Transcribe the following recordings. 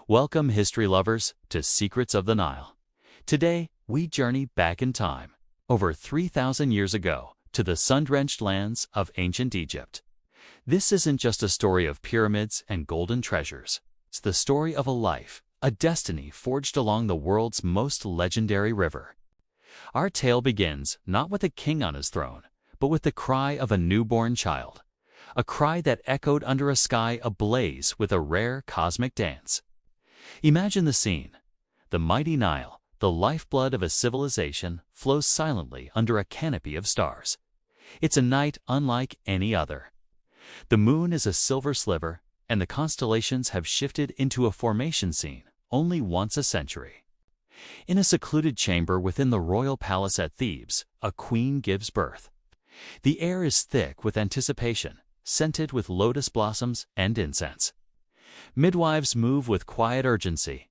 Welcome, history lovers, to Secrets of the Nile. Today, we journey back in time, over 3,000 years ago, to the sun-drenched lands of ancient Egypt. This isn't just a story of pyramids and golden treasures. It's the story of a life, a destiny forged along the world's most legendary river. Our tale begins not with a king on his throne, but with the cry of a newborn child, a cry that echoed under a sky ablaze with a rare cosmic dance. Imagine the scene. The mighty Nile, the lifeblood of a civilization, flows silently under a canopy of stars. It's a night unlike any other. The moon is a silver sliver, and the constellations have shifted into a formation scene only once a century. In a secluded chamber within the royal palace at Thebes, a queen gives birth. The air is thick with anticipation, scented with lotus blossoms and incense. Midwives move with quiet urgency,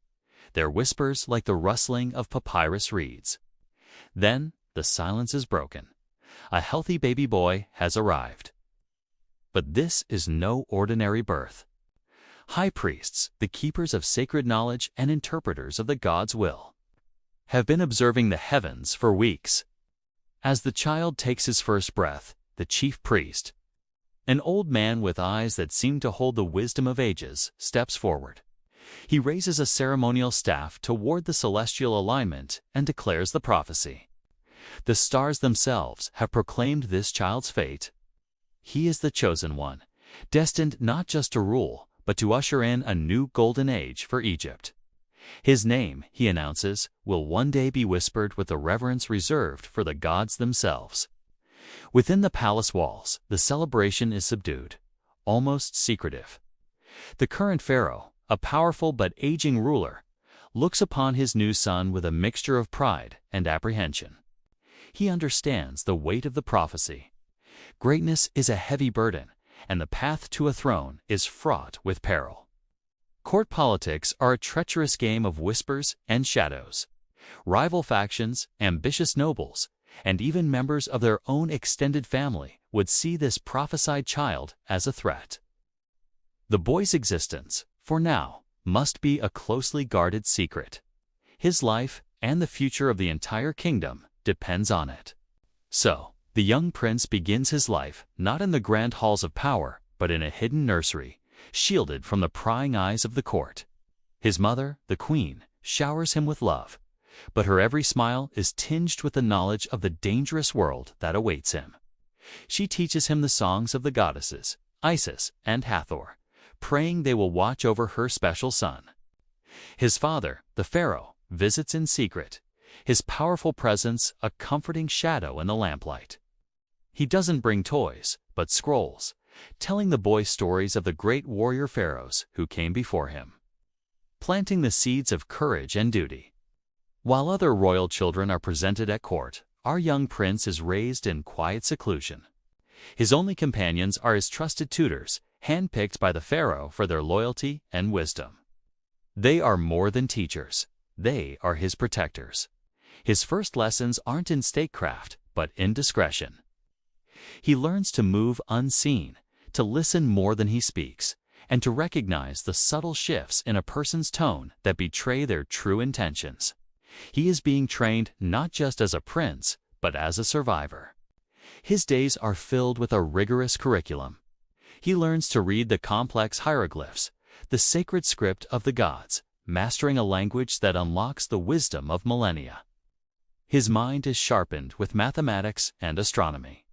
their whispers like the rustling of papyrus reeds. Then the silence is broken. A healthy baby boy has arrived. But this is no ordinary birth. High priests, the keepers of sacred knowledge and interpreters of the God's will, have been observing the heavens for weeks. As the child takes his first breath, the chief priest, an old man with eyes that seem to hold the wisdom of ages, steps forward. He raises a ceremonial staff toward the celestial alignment and declares the prophecy. The stars themselves have proclaimed this child's fate. He is the chosen one, destined not just to rule, but to usher in a new golden age for Egypt. His name, he announces, will one day be whispered with the reverence reserved for the gods themselves. Within the palace walls, the celebration is subdued, almost secretive. The current Pharaoh, a powerful but aging ruler, looks upon his new son with a mixture of pride and apprehension. He understands the weight of the prophecy. Greatness is a heavy burden, and the path to a throne is fraught with peril. Court politics are a treacherous game of whispers and shadows. Rival factions, ambitious nobles, and even members of their own extended family would see this prophesied child as a threat. The boy's existence, for now, must be a closely guarded secret. His life and the future of the entire kingdom depends on it. So, the young prince begins his life not in the grand halls of power, but in a hidden nursery, shielded from the prying eyes of the court. His mother, the queen, showers him with love, but her every smile is tinged with the knowledge of the dangerous world that awaits him. She teaches him the songs of the goddesses, Isis and Hathor, praying they will watch over her special son. His father, the Pharaoh, visits in secret, his powerful presence a comforting shadow in the lamplight. He doesn't bring toys, but scrolls, telling the boy stories of the great warrior pharaohs who came before him, planting the seeds of courage and duty. While other royal children are presented at court, our young prince is raised in quiet seclusion. His only companions are his trusted tutors, handpicked by the Pharaoh for their loyalty and wisdom. They are more than teachers. They are his protectors. His first lessons aren't in statecraft, but in discretion. He learns to move unseen, to listen more than he speaks, and to recognize the subtle shifts in a person's tone that betray their true intentions. He is being trained not just as a prince, but as a survivor. His days are filled with a rigorous curriculum. He learns to read the complex hieroglyphs, the sacred script of the gods, mastering a language that unlocks the wisdom of millennia. His mind is sharpened with mathematics and astronomy,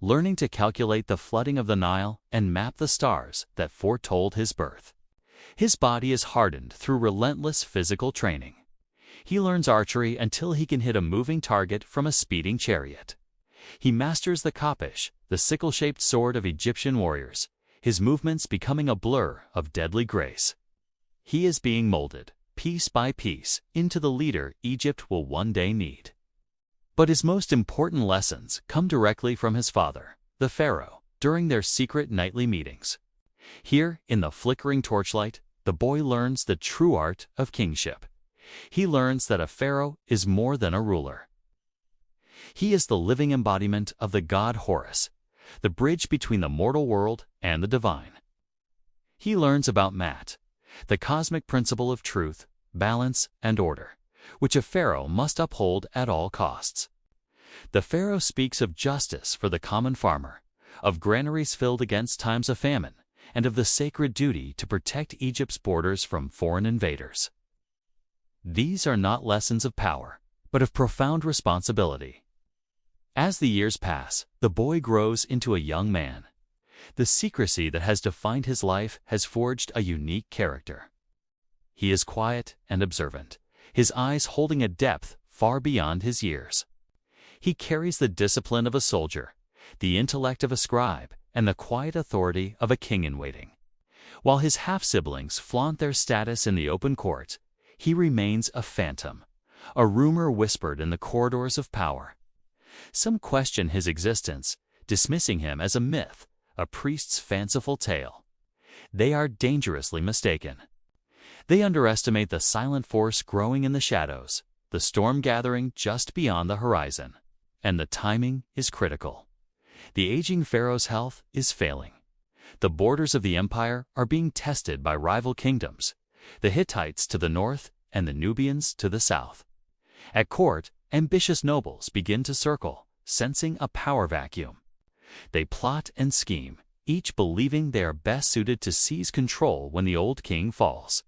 learning to calculate the flooding of the Nile and map the stars that foretold his birth. His body is hardened through relentless physical training. He learns archery until he can hit a moving target from a speeding chariot. He masters the koppish, the sickle-shaped sword of Egyptian warriors, his movements becoming a blur of deadly grace. He is being molded, piece by piece, into the leader Egypt will one day need. But his most important lessons come directly from his father, the Pharaoh, during their secret nightly meetings. Here, in the flickering torchlight, the boy learns the true art of kingship. He learns that a pharaoh is more than a ruler. He is the living embodiment of the god Horus, the bridge between the mortal world and the divine. He learns about Maat, the cosmic principle of truth, balance, and order, which a pharaoh must uphold at all costs. The pharaoh speaks of justice for the common farmer, of granaries filled against times of famine, and of the sacred duty to protect Egypt's borders from foreign invaders. These are not lessons of power, but of profound responsibility. As the years pass, the boy grows into a young man. The secrecy that has defined his life has forged a unique character. He is quiet and observant, his eyes holding a depth far beyond his years. He carries the discipline of a soldier, the intellect of a scribe, and the quiet authority of a king-in-waiting. While his half-siblings flaunt their status in the open court, he remains a phantom, a rumor whispered in the corridors of power. Some question his existence, dismissing him as a myth, a priest's fanciful tale. They are dangerously mistaken. They underestimate the silent force growing in the shadows, the storm gathering just beyond the horizon. And the timing is critical. The aging pharaoh's health is failing. The borders of the empire are being tested by rival kingdoms, the Hittites to the north and the Nubians to the south. At court, ambitious nobles begin to circle, sensing a power vacuum. They plot and scheme, each believing they are best suited to seize control when the old king falls.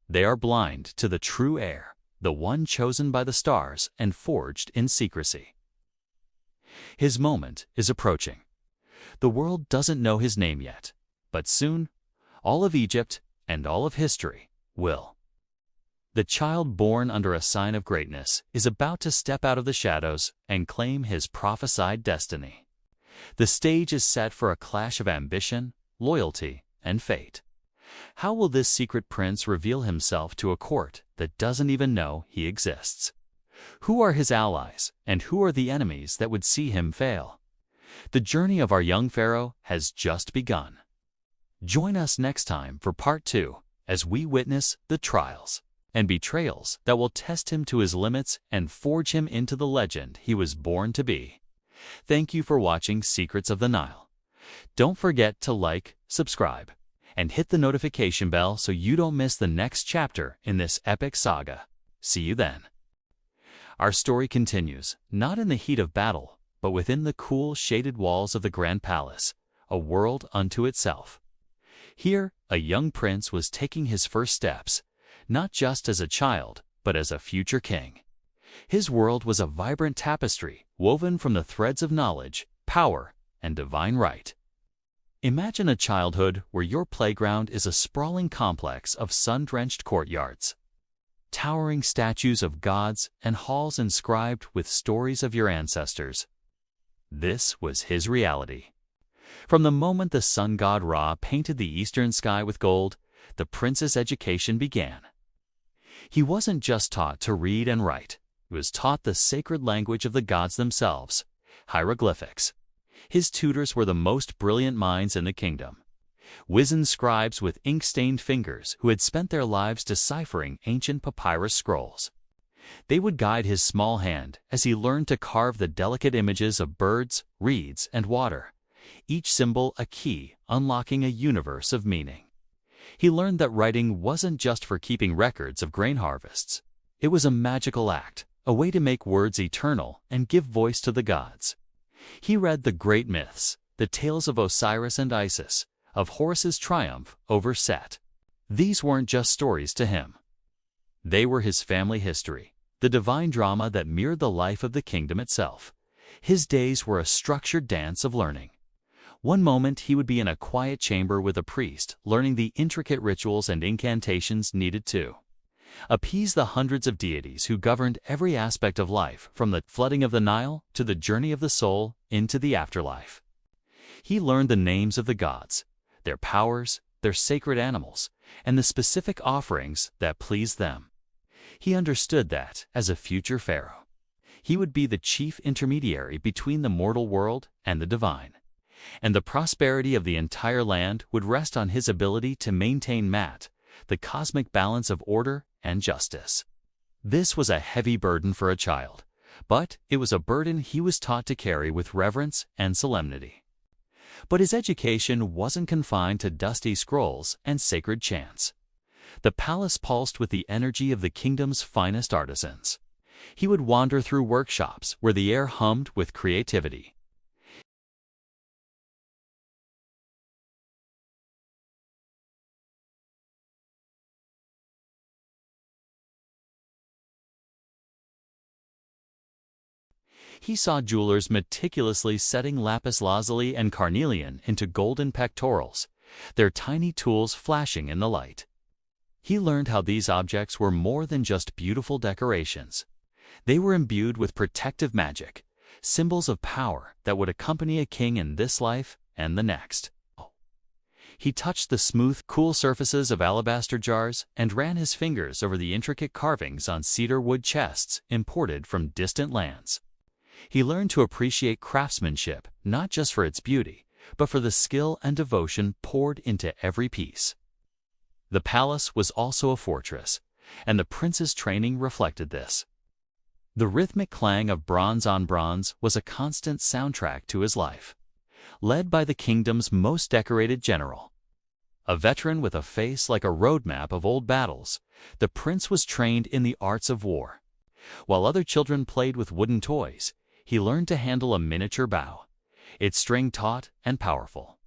They are blind to the true heir, the one chosen by the stars and forged in secrecy. His moment is approaching. The world doesn't know his name yet, but soon, all of Egypt and all of history will. The child born under a sign of greatness is about to step out of the shadows and claim his prophesied destiny. The stage is set for a clash of ambition, loyalty, and fate. How will this secret prince reveal himself to a court that doesn't even know he exists? Who are his allies, and who are the enemies that would see him fail? The journey of our young pharaoh has just begun. Join us next time for part 2 as we witness the trials and betrayals that will test him to his limits and forge him into the legend he was born to be. Thank you for watching Secrets of the Nile. Don't forget to like, subscribe, and hit the notification bell so you don't miss the next chapter in this epic saga. See you then. Our story continues, not in the heat of battle, but within the cool, shaded walls of the Grand Palace, a world unto itself. Here, a young prince was taking his first steps, not just as a child, but as a future king. His world was a vibrant tapestry woven from the threads of knowledge, power, and divine right. Imagine a childhood where your playground is a sprawling complex of sun-drenched courtyards, towering statues of gods and halls inscribed with stories of your ancestors. This was his reality. From the moment the sun god Ra painted the eastern sky with gold, the prince's education began. He wasn't just taught to read and write. He was taught the sacred language of the gods themselves, hieroglyphics. His tutors were the most brilliant minds in the kingdom, wizened scribes with ink-stained fingers who had spent their lives deciphering ancient papyrus scrolls. They would guide his small hand as he learned to carve the delicate images of birds, reeds, and water, each symbol a key unlocking a universe of meaning. He learned that writing wasn't just for keeping records of grain harvests. It was a magical act, a way to make words eternal and give voice to the gods. He read the great myths, the tales of Osiris and Isis, of Horus's triumph over Set. These weren't just stories to him. They were his family history, the divine drama that mirrored the life of the kingdom itself. His days were a structured dance of learning. One moment he would be in a quiet chamber with a priest, learning the intricate rituals and incantations needed to appease the hundreds of deities who governed every aspect of life, from the flooding of the Nile to the journey of the soul into the afterlife. He learned the names of the gods, their powers, their sacred animals, and the specific offerings that pleased them. He understood that, as a future pharaoh, he would be the chief intermediary between the mortal world and the divine, and the prosperity of the entire land would rest on his ability to maintain the cosmic balance of order and justice. This was a heavy burden for a child, but it was a burden he was taught to carry with reverence and solemnity. But his education wasn't confined to dusty scrolls and sacred chants. The palace pulsed with the energy of the kingdom's finest artisans. He would wander through workshops where the air hummed with creativity. He saw jewelers meticulously setting lapis lazuli and carnelian into golden pectorals, their tiny tools flashing in the light. He learned how these objects were more than just beautiful decorations. They were imbued with protective magic, symbols of power that would accompany a king in this life and the next. He touched the smooth, cool surfaces of alabaster jars and ran his fingers over the intricate carvings on cedar wood chests imported from distant lands. He learned to appreciate craftsmanship not just for its beauty, but for the skill and devotion poured into every piece. The palace was also a fortress, and the prince's training reflected this. The rhythmic clang of bronze on bronze was a constant soundtrack to his life. Led by the kingdom's most decorated general, a veteran with a face like a roadmap of old battles, the prince was trained in the arts of war. While other children played with wooden toys, he learned to handle a miniature bow, its string taut and powerful.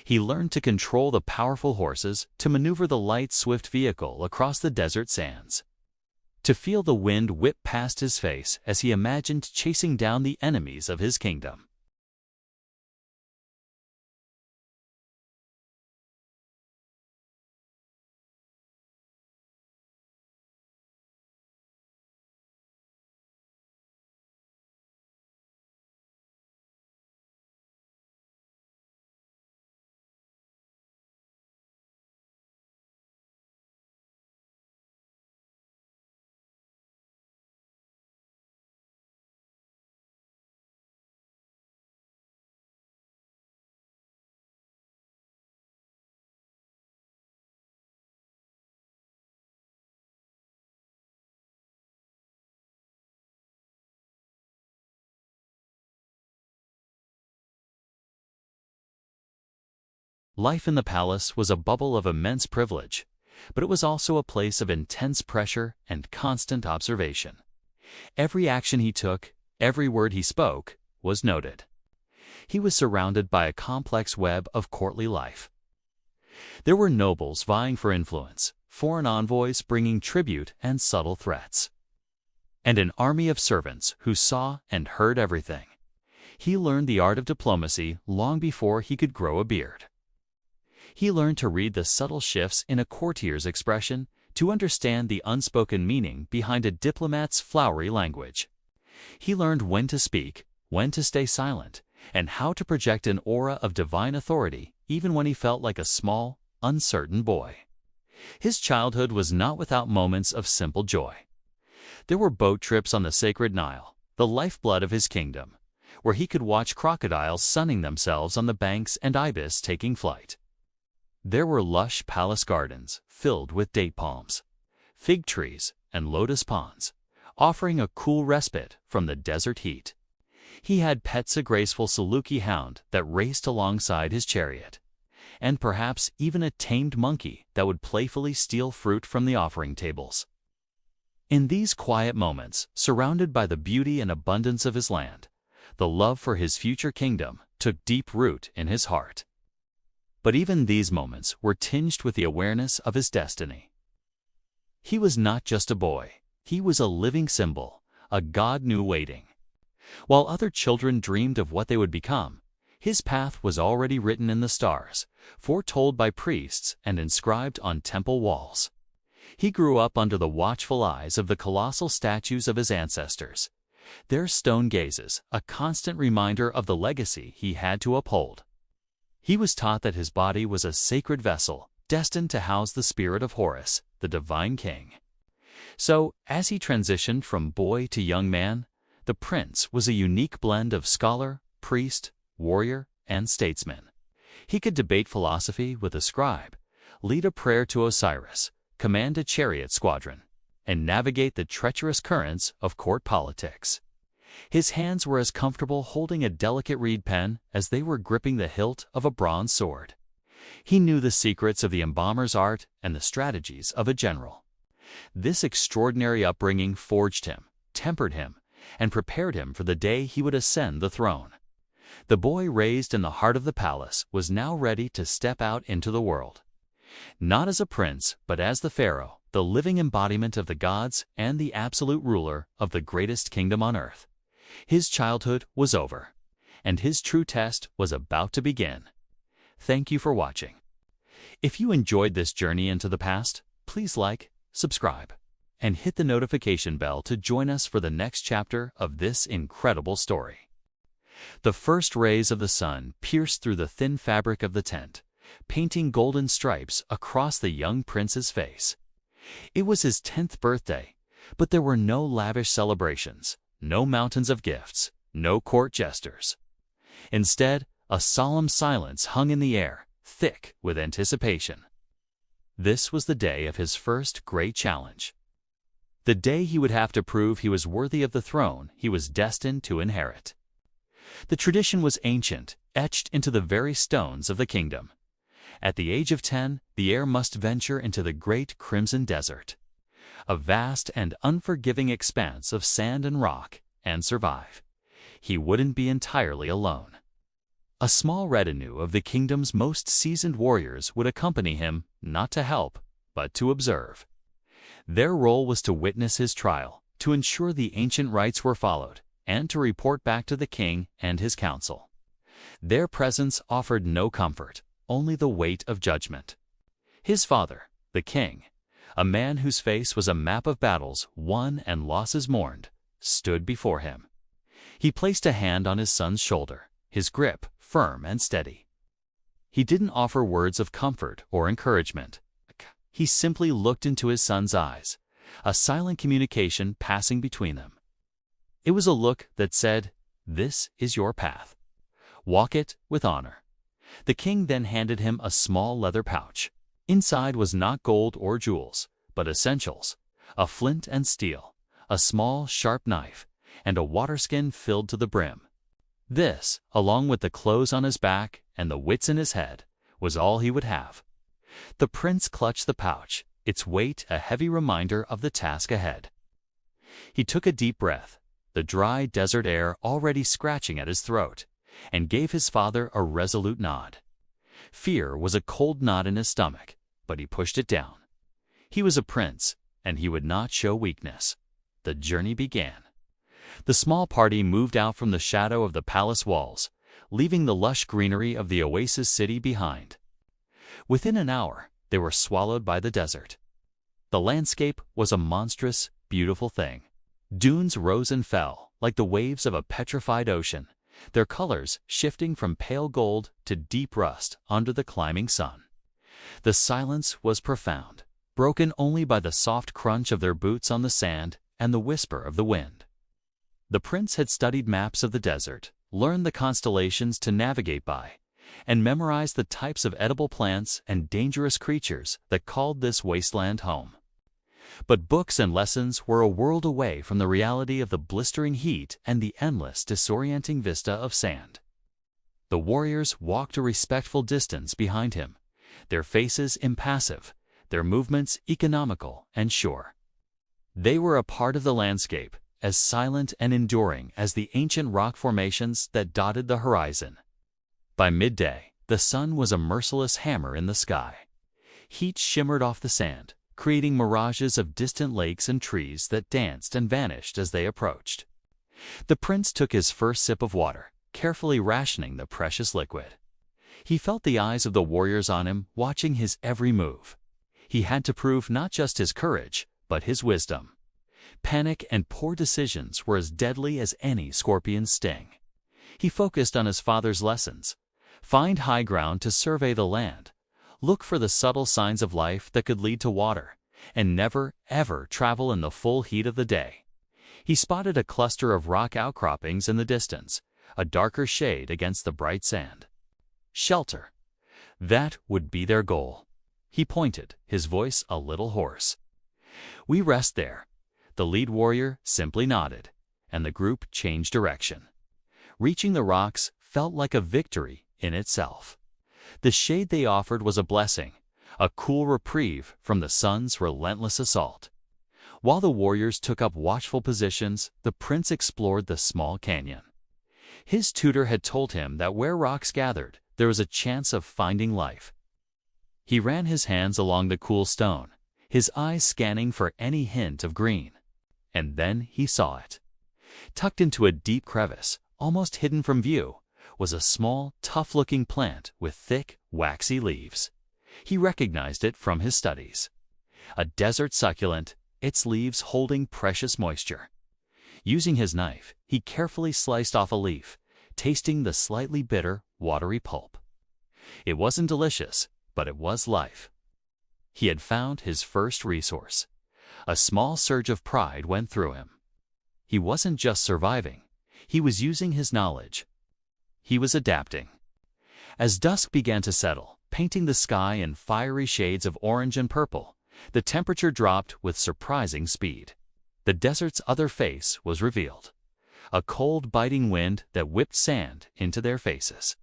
He learned to control the powerful horses, to maneuver the light, swift vehicle across the desert sands, to feel the wind whip past his face as he imagined chasing down the enemies of his kingdom. Life in the palace was a bubble of immense privilege, but it was also a place of intense pressure and constant observation. Every action he took, every word he spoke, was noted. He was surrounded by a complex web of courtly life. There were nobles vying for influence, foreign envoys bringing tribute and subtle threats, and an army of servants who saw and heard everything. He learned the art of diplomacy long before he could grow a beard. He learned to read the subtle shifts in a courtier's expression, to understand the unspoken meaning behind a diplomat's flowery language. He learned when to speak, when to stay silent, and how to project an aura of divine authority even when he felt like a small, uncertain boy. His childhood was not without moments of simple joy. There were boat trips on the sacred Nile, the lifeblood of his kingdom, where he could watch crocodiles sunning themselves on the banks and ibis taking flight. There were lush palace gardens filled with date palms, fig trees, and lotus ponds, offering a cool respite from the desert heat. He had pets, a graceful Saluki hound that raced alongside his chariot, and perhaps even a tamed monkey that would playfully steal fruit from the offering tables. In these quiet moments, surrounded by the beauty and abundance of his land, the love for his future kingdom took deep root in his heart. But even these moments were tinged with the awareness of his destiny. He was not just a boy, he was a living symbol, a god new waiting. While other children dreamed of what they would become, his path was already written in the stars, foretold by priests and inscribed on temple walls. He grew up under the watchful eyes of the colossal statues of his ancestors, their stone gazes a constant reminder of the legacy he had to uphold. He was taught that his body was a sacred vessel, destined to house the spirit of Horus, the divine king. So, as he transitioned from boy to young man, the prince was a unique blend of scholar, priest, warrior, and statesman. He could debate philosophy with a scribe, lead a prayer to Osiris, command a chariot squadron, and navigate the treacherous currents of court politics. His hands were as comfortable holding a delicate reed pen as they were gripping the hilt of a bronze sword. He knew the secrets of the embalmer's art and the strategies of a general. This extraordinary upbringing forged him, tempered him, and prepared him for the day he would ascend the throne. The boy raised in the heart of the palace was now ready to step out into the world. Not as a prince, but as the Pharaoh, the living embodiment of the gods and the absolute ruler of the greatest kingdom on earth. His childhood was over, and his true test was about to begin. Thank you for watching. If you enjoyed this journey into the past, please like, subscribe, and hit the notification bell to join us for the next chapter of this incredible story. The first rays of the sun pierced through the thin fabric of the tent, painting golden stripes across the young prince's face. It was his 10th birthday, but there were no lavish celebrations, no mountains of gifts, no court jesters. Instead, a solemn silence hung in the air, thick with anticipation. This was the day of his first great challenge. The day he would have to prove he was worthy of the throne he was destined to inherit. The tradition was ancient, etched into the very stones of the kingdom. At the age of 10, the heir must venture into the great Crimson Desert, a vast and unforgiving expanse of sand and rock, and survive. He wouldn't be entirely alone. A small retinue of the kingdom's most seasoned warriors would accompany him, not to help, but to observe. Their role was to witness his trial, to ensure the ancient rites were followed, and to report back to the king and his council. Their presence offered no comfort, only the weight of judgment. His father, the king, a man whose face was a map of battles won and losses mourned, stood before him. He placed a hand on his son's shoulder, his grip firm and steady. He didn't offer words of comfort or encouragement. He simply looked into his son's eyes, a silent communication passing between them. It was a look that said, "This is your path. Walk it with honor." The king then handed him a small leather pouch. Inside was not gold or jewels, but essentials: a flint and steel, a small, sharp knife, and a water skin filled to the brim. This, along with the clothes on his back and the wits in his head, was all he would have. The prince clutched the pouch, its weight a heavy reminder of the task ahead. He took a deep breath, the dry desert air already scratching at his throat, and gave his father a resolute nod. Fear was a cold knot in his stomach, but he pushed it down. He was a prince, and he would not show weakness. The journey began. The small party moved out from the shadow of the palace walls, leaving the lush greenery of the oasis city behind. Within an hour, they were swallowed by the desert. The landscape was a monstrous, beautiful thing. Dunes rose and fell like the waves of a petrified ocean, their colors shifting from pale gold to deep rust under the climbing sun. The silence was profound, broken only by the soft crunch of their boots on the sand and the whisper of the wind. The prince had studied maps of the desert, learned the constellations to navigate by, and memorized the types of edible plants and dangerous creatures that called this wasteland home. But books and lessons were a world away from the reality of the blistering heat and the endless, disorienting vista of sand. The warriors walked a respectful distance behind him, their faces impassive, their movements economical and sure. They were a part of the landscape, as silent and enduring as the ancient rock formations that dotted the horizon. By midday, the sun was a merciless hammer in the sky. Heat shimmered off the sand, creating mirages of distant lakes and trees that danced and vanished as they approached. The prince took his first sip of water, carefully rationing the precious liquid. He felt the eyes of the warriors on him, watching his every move. He had to prove not just his courage, but his wisdom. Panic and poor decisions were as deadly as any scorpion's sting. He focused on his father's lessons. Find high ground to survey the land. Look for the subtle signs of life that could lead to water, and never, ever travel in the full heat of the day. He spotted a cluster of rock outcroppings in the distance, a darker shade against the bright sand. Shelter. That would be their goal. He pointed, his voice a little hoarse. "We rest there." The lead warrior simply nodded, and the group changed direction. Reaching the rocks felt like a victory in itself. The shade they offered was a blessing, a cool reprieve from the sun's relentless assault. While the warriors took up watchful positions, the prince explored the small canyon. His tutor had told him that where rocks gathered, there was a chance of finding life. He ran his hands along the cool stone, his eyes scanning for any hint of green. And then he saw it. Tucked into a deep crevice, almost hidden from view, was a small, tough-looking plant with thick, waxy leaves. He recognized it from his studies. A desert succulent, its leaves holding precious moisture. Using his knife, he carefully sliced off a leaf, tasting the slightly bitter, watery pulp. It wasn't delicious, but it was life. He had found his first resource. A small surge of pride went through him. He wasn't just surviving, he was using his knowledge. He was adapting. As dusk began to settle, painting the sky in fiery shades of orange and purple, the temperature dropped with surprising speed. The desert's other face was revealed. A cold, biting wind that whipped sand into their faces.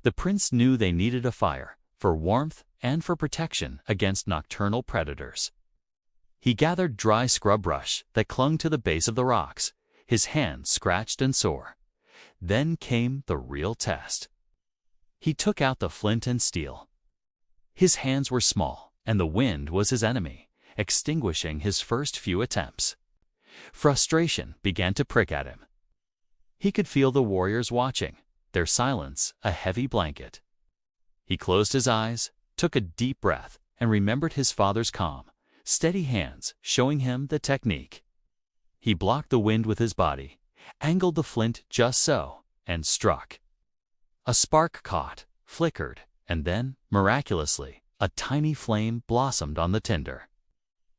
The prince knew they needed a fire, for warmth and for protection against nocturnal predators. He gathered dry scrub brush that clung to the base of the rocks, his hands scratched and sore. Then came the real test. He took out the flint and steel. His hands were small, and the wind was his enemy, extinguishing his first few attempts. Frustration began to prick at him. He could feel the warriors watching, their silence a heavy blanket. He closed his eyes, took a deep breath, and remembered his father's calm, steady hands showing him the technique. He blocked the wind with his body, angled the flint just so, and struck. A spark caught, flickered, and then, miraculously, a tiny flame blossomed on the tinder.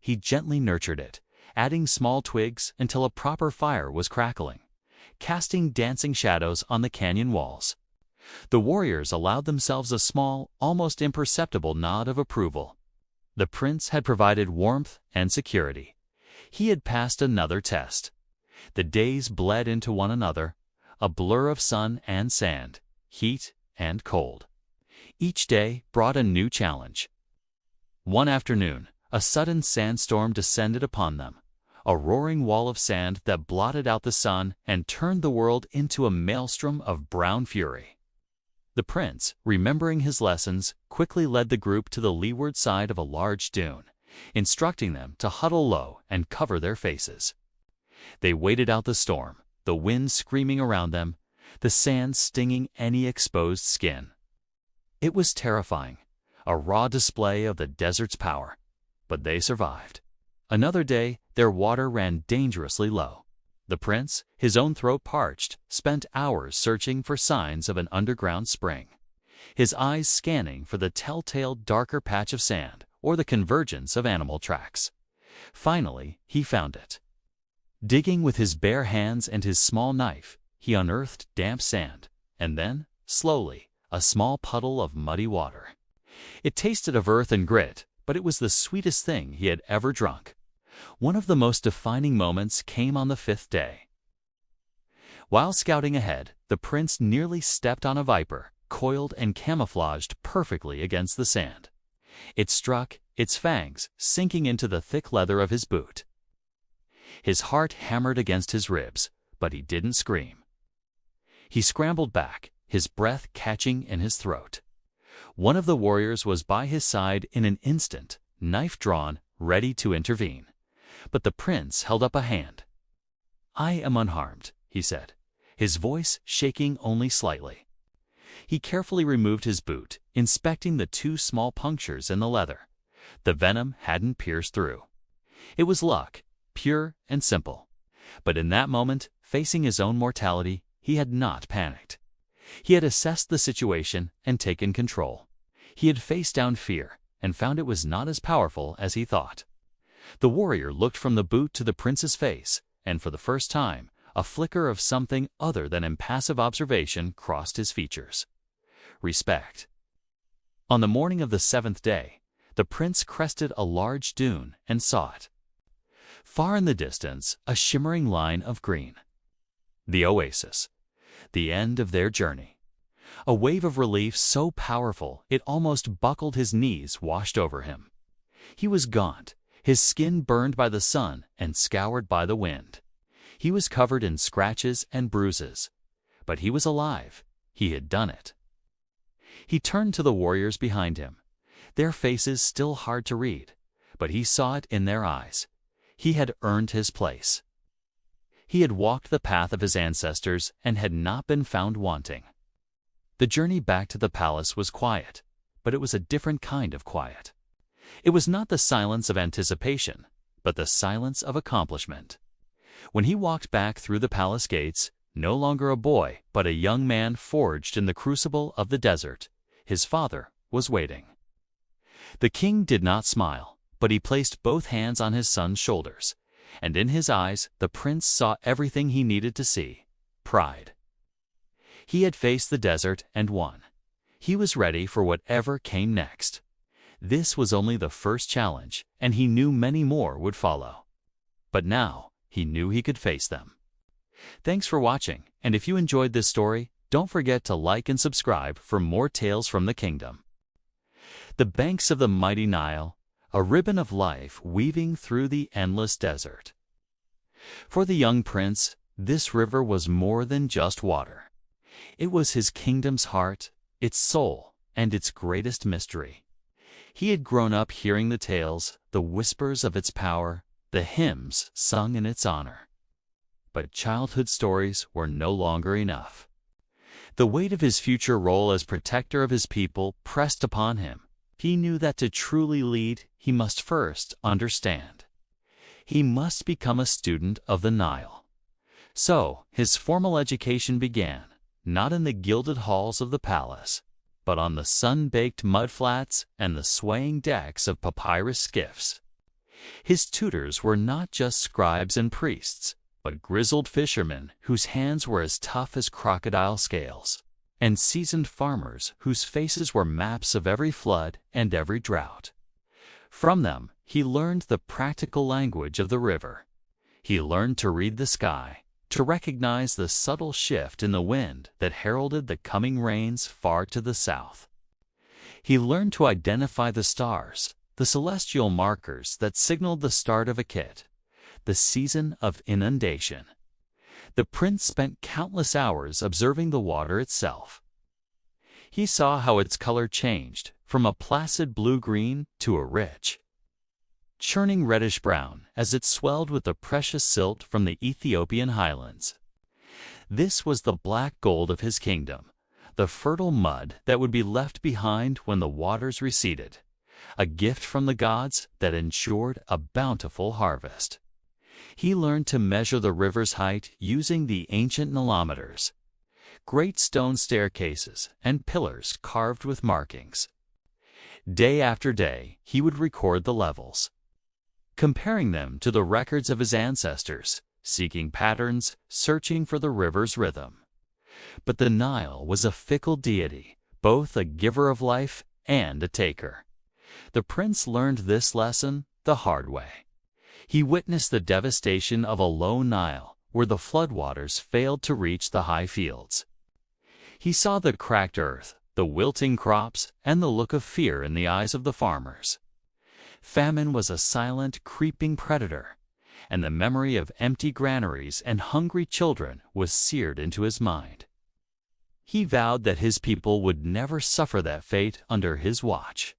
He gently nurtured it, adding small twigs until a proper fire was crackling, casting dancing shadows on the canyon walls. The warriors allowed themselves a small, almost imperceptible nod of approval. The prince had provided warmth and security. He had passed another test. The days bled into one another, a blur of sun and sand, heat and cold. Each day brought a new challenge. One afternoon, a sudden sandstorm descended upon them, a roaring wall of sand that blotted out the sun and turned the world into a maelstrom of brown fury. The prince, remembering his lessons, quickly led the group to the leeward side of a large dune, instructing them to huddle low and cover their faces. They waited out the storm, the wind screaming around them, the sand stinging any exposed skin. It was terrifying, a raw display of the desert's power, but they survived. Another day, their water ran dangerously low. The prince, his own throat parched, spent hours searching for signs of an underground spring, his eyes scanning for the telltale darker patch of sand or the convergence of animal tracks. Finally, he found it. Digging with his bare hands and his small knife, he unearthed damp sand, and then, slowly, a small puddle of muddy water. It tasted of earth and grit, but it was the sweetest thing he had ever drunk. One of the most defining moments came on the 5th day. While scouting ahead, the prince nearly stepped on a viper, coiled and camouflaged perfectly against the sand. It struck, its fangs sinking into the thick leather of his boot. His heart hammered against his ribs, but he didn't scream. He scrambled back, his breath catching in his throat. One of the warriors was by his side in an instant, knife drawn, ready to intervene. But the prince held up a hand. "I am unharmed," he said, his voice shaking only slightly. He carefully removed his boot, inspecting the 2 small punctures in the leather. The venom hadn't pierced through. It was luck, pure and simple. But in that moment, facing his own mortality, he had not panicked. He had assessed the situation and taken control. He had faced down fear and found it was not as powerful as he thought. The warrior looked from the boot to the prince's face, and for the first time, a flicker of something other than impassive observation crossed his features. Respect. On the morning of the 7th day, the prince crested a large dune and saw it, Far in the distance, a shimmering line of green. The oasis. The end of their journey. A wave of relief so powerful it almost buckled his knees washed over him. He was gaunt, his skin burned by the sun and scoured by the wind. He was covered in scratches and bruises. But he was alive. He had done it. He turned to the warriors behind him. Their faces still hard to read, but he saw it in their eyes. He had earned his place. He had walked the path of his ancestors and had not been found wanting. The journey back to the palace was quiet, but it was a different kind of quiet. It was not the silence of anticipation, but the silence of accomplishment. When he walked back through the palace gates, no longer a boy, but a young man forged in the crucible of the desert, his father was waiting. The king did not smile, but he placed both hands on his son's shoulders, and in his eyes the prince saw everything he needed to see: pride. He had faced the desert and won. He was ready for whatever came next. This was only the first challenge, and he knew many more would follow. But now he knew he could face them. Thanks for watching, and if you enjoyed this story, don't forget to like and subscribe for more tales from the kingdom. The banks of the mighty Nile, a ribbon of life weaving through the endless desert. For the young prince, this river was more than just water. It was his kingdom's heart, its soul, and its greatest mystery. He had grown up hearing the tales, the whispers of its power, the hymns sung in its honor. But childhood stories were no longer enough. The weight of his future role as protector of his people pressed upon him. He knew that to truly lead, he must first understand. He must become a student of the Nile. So his formal education began, not in the gilded halls of the palace, but on the sun-baked mudflats and the swaying decks of papyrus skiffs. His tutors were not just scribes and priests, but grizzled fishermen whose hands were as tough as crocodile scales, and seasoned farmers whose faces were maps of every flood and every drought. From them, he learned the practical language of the river. He learned to read the sky, to recognize the subtle shift in the wind that heralded the coming rains far to the south. He learned to identify the stars, the celestial markers that signaled the start of a kit, the season of inundation. The prince spent countless hours observing the water itself. He saw how its color changed from a placid blue-green to a rich, churning reddish-brown as it swelled with the precious silt from the Ethiopian highlands. This was the black gold of his kingdom, the fertile mud that would be left behind when the waters receded, a gift from the gods that ensured a bountiful harvest. He learned to measure the river's height using the ancient nilometers, great stone staircases and pillars carved with markings. Day after day, he would record the levels, comparing them to the records of his ancestors, seeking patterns, searching for the river's rhythm. But the Nile was a fickle deity, both a giver of life and a taker. The prince learned this lesson the hard way. He witnessed the devastation of a low Nile, where the floodwaters failed to reach the high fields. He saw the cracked earth, the wilting crops, and the look of fear in the eyes of the farmers. Famine was a silent, creeping predator, and the memory of empty granaries and hungry children was seared into his mind. He vowed that his people would never suffer that fate under his watch.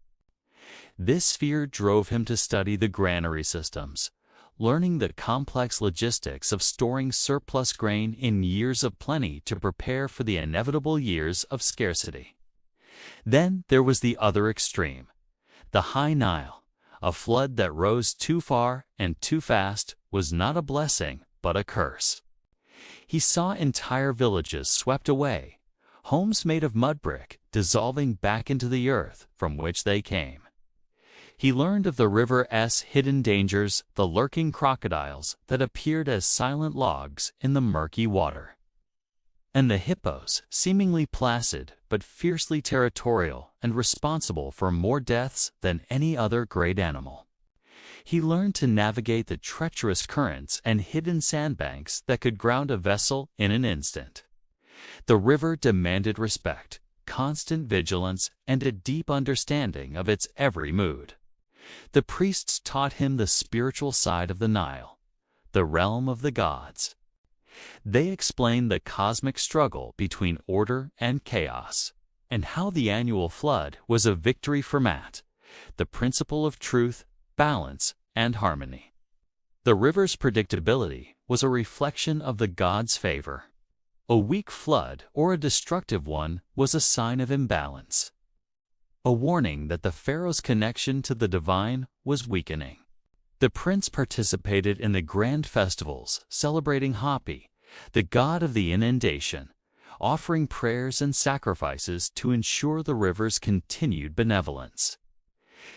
This fear drove him to study the granary systems, learning the complex logistics of storing surplus grain in years of plenty to prepare for the inevitable years of scarcity. Then there was the other extreme, the high Nile. A flood that rose too far and too fast was not a blessing, but a curse. He saw entire villages swept away, homes made of mud brick dissolving back into the earth from which they came. He learned of the river's hidden dangers, the lurking crocodiles that appeared as silent logs in the murky water, and the hippos, seemingly placid but fiercely territorial and responsible for more deaths than any other great animal. He learned to navigate the treacherous currents and hidden sandbanks that could ground a vessel in an instant. The river demanded respect, constant vigilance, and a deep understanding of its every mood. The priests taught him the spiritual side of the Nile, the realm of the gods. They explained the cosmic struggle between order and chaos, and how the annual flood was a victory for Maat, the principle of truth, balance, and harmony. The river's predictability was a reflection of the gods' favor. A weak flood or a destructive one was a sign of imbalance, a warning that the Pharaoh's connection to the divine was weakening. The prince participated in the grand festivals celebrating Hapi, the god of the inundation, offering prayers and sacrifices to ensure the river's continued benevolence.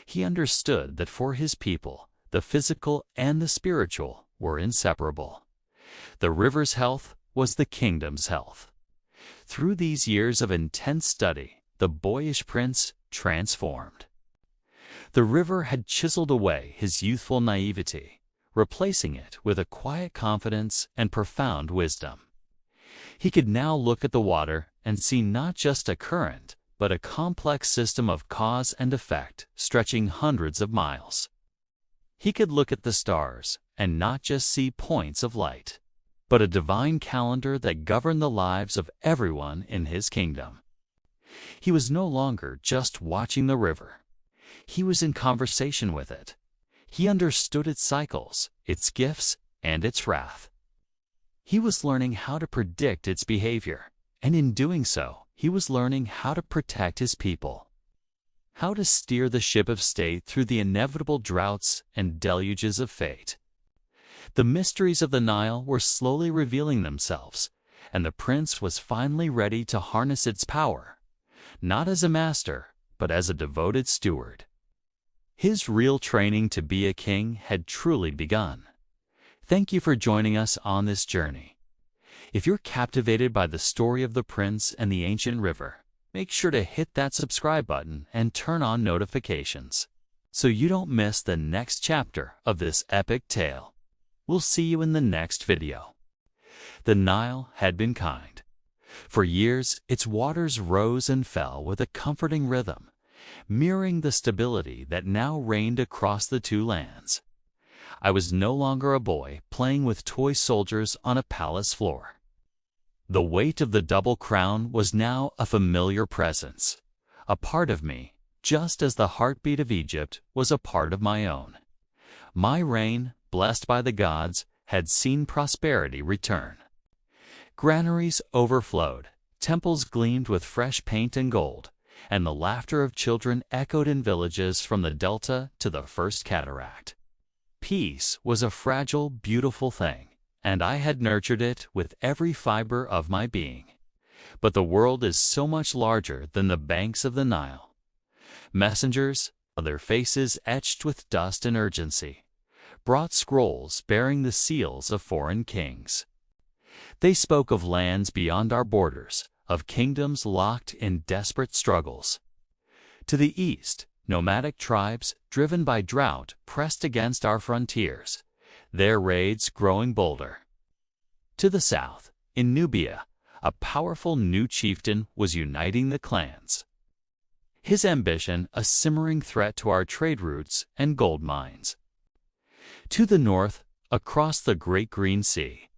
He understood that for his people, the physical and the spiritual were inseparable. The river's health was the kingdom's health. Through these years of intense study, the boyish prince transformed. The river had chiseled away his youthful naivety, replacing it with a quiet confidence and profound wisdom. He could now look at the water and see not just a current, but a complex system of cause and effect stretching hundreds of miles. He could look at the stars and not just see points of light, but a divine calendar that governed the lives of everyone in his kingdom. He was no longer just watching the river. He was in conversation with it. He understood its cycles, its gifts, and its wrath. He was learning how to predict its behavior, and in doing so, he was learning how to protect his people, how to steer the ship of state through the inevitable droughts and deluges of fate. The mysteries of the Nile were slowly revealing themselves, and the prince was finally ready to harness its power, not as a master, but as a devoted steward. His real training to be a king had truly begun. Thank you for joining us on this journey. If you're captivated by the story of the prince and the ancient river, make sure to hit that subscribe button and turn on notifications so you don't miss the next chapter of this epic tale. We'll see you in the next video. The Nile had been kind. For years, its waters rose and fell with a comforting rhythm, mirroring the stability that now reigned across the two lands. I was no longer a boy playing with toy soldiers on a palace floor. The weight of the double crown was now a familiar presence, a part of me, just as the heartbeat of Egypt was a part of my own. My reign, blessed by the gods, had seen prosperity return. Granaries overflowed, temples gleamed with fresh paint and gold, and the laughter of children echoed in villages from the delta to the first cataract. Peace was a fragile, beautiful thing, and I had nurtured it with every fiber of my being. But the world is so much larger than the banks of the Nile. Messengers, their faces etched with dust and urgency, brought scrolls bearing the seals of foreign kings. They spoke of lands beyond our borders, of kingdoms locked in desperate struggles. To the east, nomadic tribes, driven by drought, pressed against our frontiers, their raids growing bolder. To the south, in Nubia, a powerful new chieftain was uniting the clans. His ambition a simmering threat to our trade routes and gold mines. To the north, across the Great Green Sea,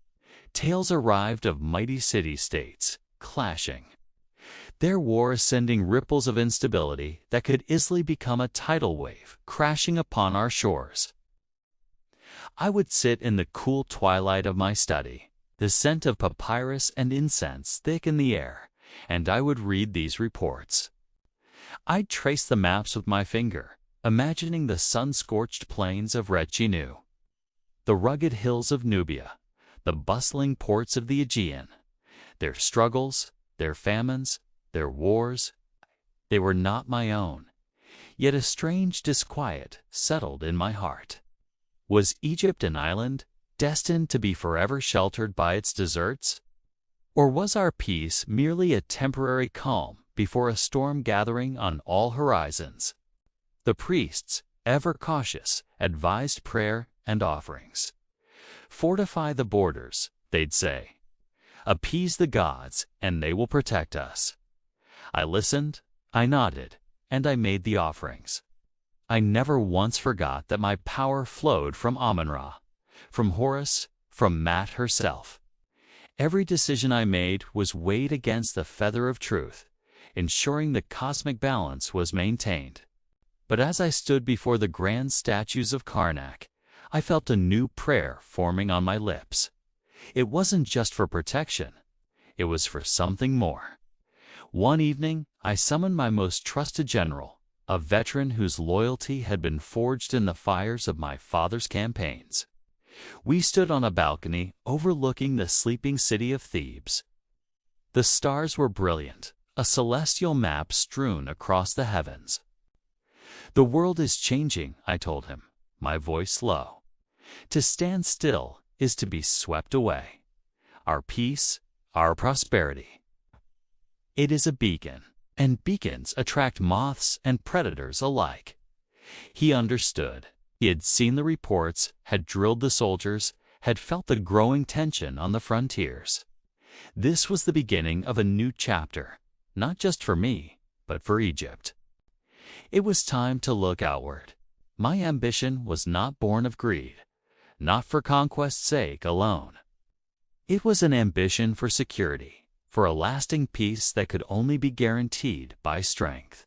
tales arrived of mighty city-states clashing, their wars sending ripples of instability that could easily become a tidal wave crashing upon our shores. I would sit in the cool twilight of my study, the scent of papyrus and incense thick in the air, and I would read these reports. I'd trace the maps with my finger, imagining the sun-scorched plains of Rechinu, the rugged hills of Nubia, the bustling ports of the Aegean. Their struggles, their famines, their wars, they were not my own. Yet a strange disquiet settled in my heart. Was Egypt an island, destined to be forever sheltered by its deserts? Or was our peace merely a temporary calm before a storm gathering on all horizons? The priests, ever cautious, advised prayer and offerings. Fortify the borders, they'd say. Appease the gods, and they will protect us. I listened, I nodded, and I made the offerings. I never once forgot that my power flowed from Amun-Ra, from Horus, from Mat herself. Every decision I made was weighed against the feather of truth, ensuring the cosmic balance was maintained. But as I stood before the grand statues of Karnak, I felt a new prayer forming on my lips. It wasn't just for protection. It was for something more. One evening, I summoned my most trusted general, a veteran whose loyalty had been forged in the fires of my father's campaigns. We stood on a balcony overlooking the sleeping city of Thebes. The stars were brilliant, a celestial map strewn across the heavens. "The world is changing," I told him, my voice low. "To stand still is to be swept away. Our peace, our prosperity. It is a beacon, and beacons attract moths and predators alike." He understood. He had seen the reports, had drilled the soldiers, had felt the growing tension on the frontiers. This was the beginning of a new chapter, not just for me, but for Egypt. It was time to look outward. My ambition was not born of greed, not for conquest's sake alone. It was an ambition for security, for a lasting peace that could only be guaranteed by strength.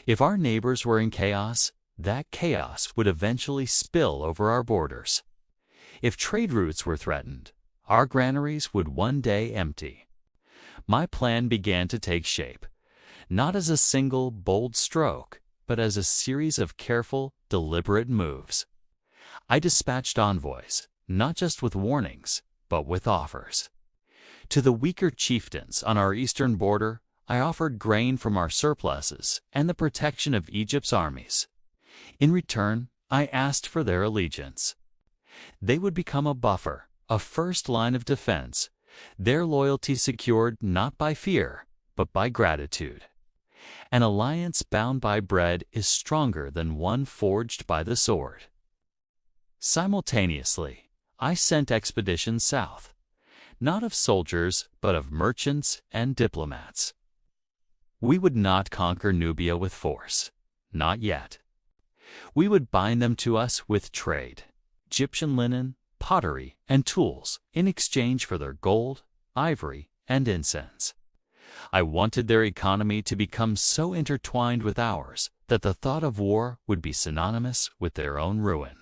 If our neighbors were in chaos, that chaos would eventually spill over our borders. If trade routes were threatened, our granaries would one day empty. My plan began to take shape, not as a single bold stroke, but as a series of careful, deliberate moves. I dispatched envoys, not just with warnings, but with offers. To the weaker chieftains on our eastern border, I offered grain from our surpluses and the protection of Egypt's armies. In return, I asked for their allegiance. They would become a buffer, a first line of defense, their loyalty secured not by fear, but by gratitude. An alliance bound by bread is stronger than one forged by the sword. Simultaneously, I sent expeditions south, not of soldiers, but of merchants and diplomats. We would not conquer Nubia with force, not yet. We would bind them to us with trade, Egyptian linen, pottery, and tools in exchange for their gold, ivory, and incense. I wanted their economy to become so intertwined with ours that the thought of war would be synonymous with their own ruin.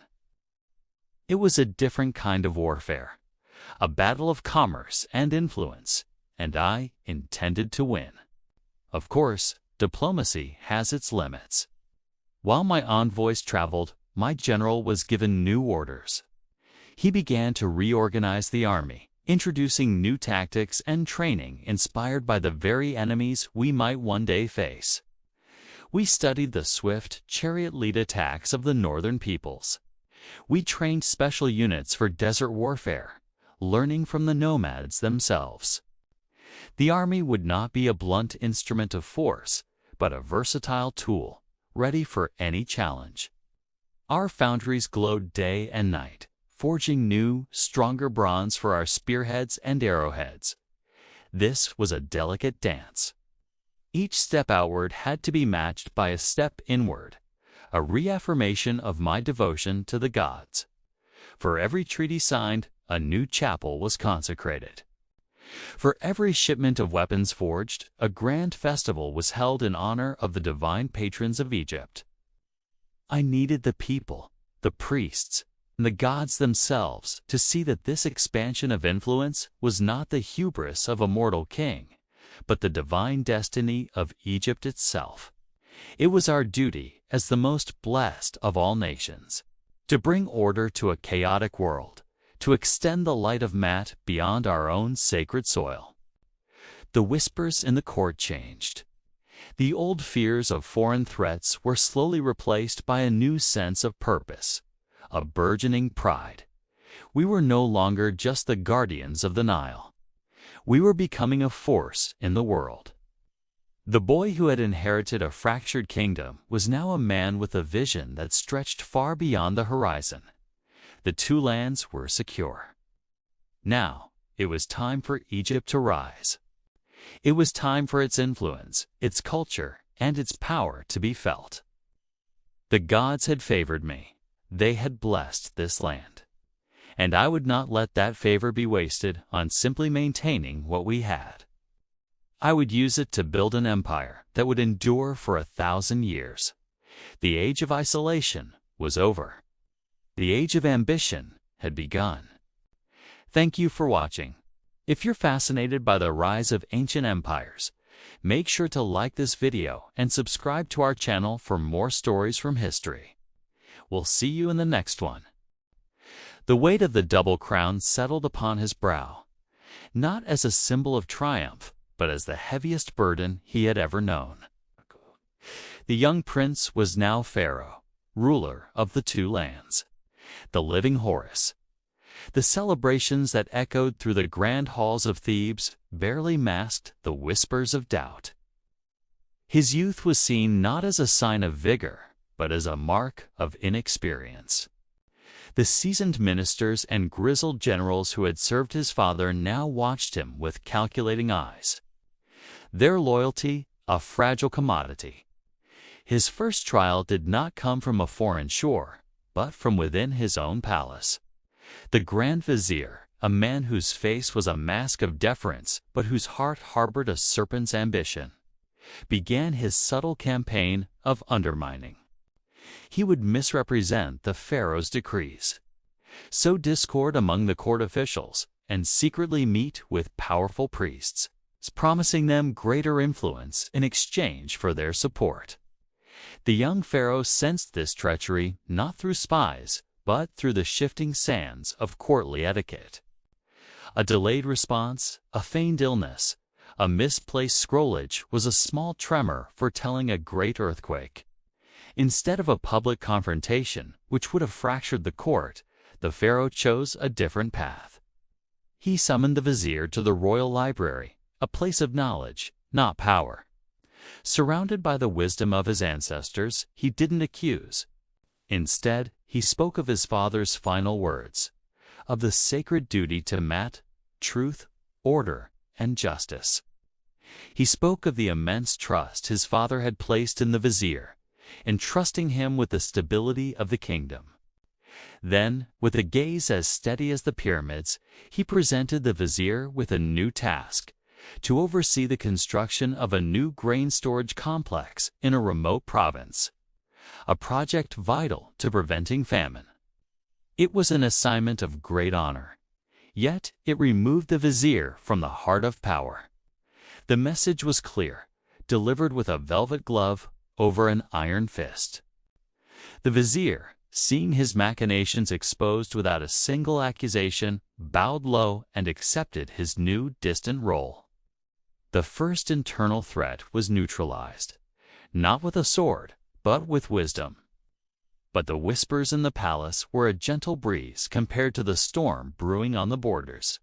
It was a different kind of warfare, a battle of commerce and influence, and I intended to win. Of course, diplomacy has its limits. While my envoys traveled, my general was given new orders. He began to reorganize the army, introducing new tactics and training inspired by the very enemies we might one day face. We studied the swift, chariot-lead attacks of the northern peoples. We trained special units for desert warfare, learning from the nomads themselves. The army would not be a blunt instrument of force, but a versatile tool, ready for any challenge. Our foundries glowed day and night, forging new, stronger bronze for our spearheads and arrowheads. This was a delicate dance. Each step outward had to be matched by a step inward, a reaffirmation of my devotion to the gods. For every treaty signed, a new chapel was consecrated. For every shipment of weapons forged, a grand festival was held in honor of the divine patrons of Egypt. I needed the people, the priests, and the gods themselves to see that this expansion of influence was not the hubris of a mortal king, but the divine destiny of Egypt itself. It was our duty, as the most blessed of all nations, to bring order to a chaotic world, to extend the light of Mat beyond our own sacred soil. The whispers in the court changed. The old fears of foreign threats were slowly replaced by a new sense of purpose, a burgeoning pride. We were no longer just the guardians of the Nile. We were becoming a force in the world. The boy who had inherited a fractured kingdom was now a man with a vision that stretched far beyond the horizon. The two lands were secure. Now, it was time for Egypt to rise. It was time for its influence, its culture, and its power to be felt. The gods had favored me. They had blessed this land. And I would not let that favor be wasted on simply maintaining what we had. I would use it to build an empire that would endure for 1,000 years. The age of isolation was over. The age of ambition had begun. Thank you for watching. If you're fascinated by the rise of ancient empires, make sure to like this video and subscribe to our channel for more stories from history. We'll see you in the next one. The weight of the double crown settled upon his brow, not as a symbol of triumph, but as the heaviest burden he had ever known. The young prince was now Pharaoh, ruler of the two lands, the living Horus. The celebrations that echoed through the grand halls of Thebes barely masked the whispers of doubt. His youth was seen not as a sign of vigor, but as a mark of inexperience. The seasoned ministers and grizzled generals who had served his father now watched him with calculating eyes. Their loyalty, a fragile commodity. His first trial did not come from a foreign shore, but from within his own palace. The Grand Vizier, a man whose face was a mask of deference, but whose heart harbored a serpent's ambition, began his subtle campaign of undermining. He would misrepresent the pharaoh's decrees, sow discord among the court officials, and secretly meet with powerful priests, promising them greater influence in exchange for their support. The young pharaoh sensed this treachery not through spies, but through the shifting sands of courtly etiquette. A delayed response, a feigned illness, a misplaced scrollage was a small tremor foretelling a great earthquake. Instead of a public confrontation, which would have fractured the court, the pharaoh chose a different path. He summoned the vizier to the royal library, a place of knowledge, not power. Surrounded by the wisdom of his ancestors, he didn't accuse. Instead, he spoke of his father's final words, of the sacred duty to truth, order, and justice. He spoke of the immense trust his father had placed in the vizier, entrusting him with the stability of the kingdom. Then, with a gaze as steady as the pyramids, he presented the vizier with a new task: to oversee the construction of a new grain storage complex in a remote province, a project vital to preventing famine. It was an assignment of great honor, yet it removed the vizier from the heart of power. The message was clear, delivered with a velvet glove over an iron fist. The vizier, seeing his machinations exposed without a single accusation, bowed low and accepted his new distant role. The first internal threat was neutralized, not with a sword, but with wisdom. But the whispers in the palace were a gentle breeze compared to the storm brewing on the borders.